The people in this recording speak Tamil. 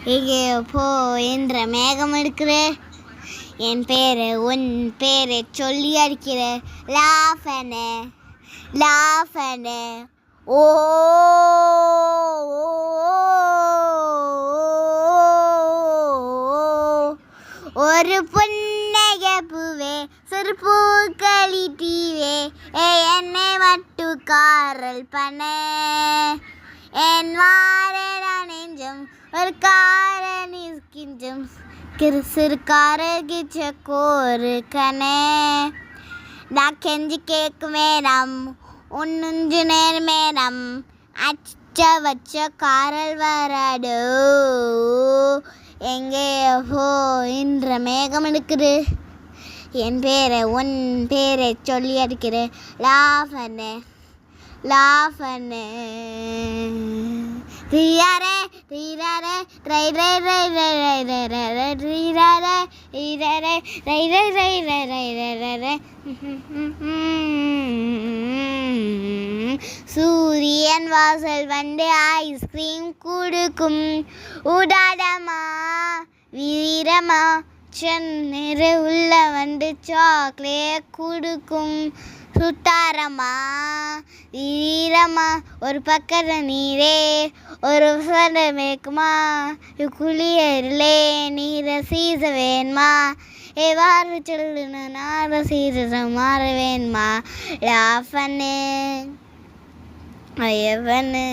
எங்கே போ என்ற மேகம் எடுக்கிற என் பேரை உன் பேரை சொல்லி அடிக்கிற லாஃபனே லாஃபனே ஓ ஒரு புன்னகை பூவே சிறு பூக்களிட்டீவே என்னை மட்டு காரல் பண்ண என் வாரட நெஞ்சம் ஒரு காரணிக்கின்றும் சிறு காரகிச்ச கோரு கனே நான் கெஞ்சி கேட்கும் மேடம் உன்னுஞ்சு நேர் மேடம் அச்ச வச்ச காரல் வராடோ எங்கே போ என்ற மேகம் எடுக்குது என் பேரை உன் பேரை சொல்லி அடிக்கிற லாஃபனே லாஃபனே ரீராரே ரீராரே ரை ரை ரை ரை ரை ரை ரை ரை ரீராரே ரீராரே ரை ரை ரை ரை ரை ரை ரை ரை சூரியன் வாசல் வந்து ஐஸ்கிரீம் கொடுக்கும் உடாடமா வீரமா சென்னிற உள்ள வந்து சாக்லேட் கொடுக்கும் சுட்டாரமா வீரமா ஒரு பக்கத்து நீரே ஒரு சொந்த மேக்குமா குளியலே நீரை சீச வேணுமா எவ்வாறு சொல்லுன்னு நார சீச மாற வேணுமா லாஃபனு ஐயவனு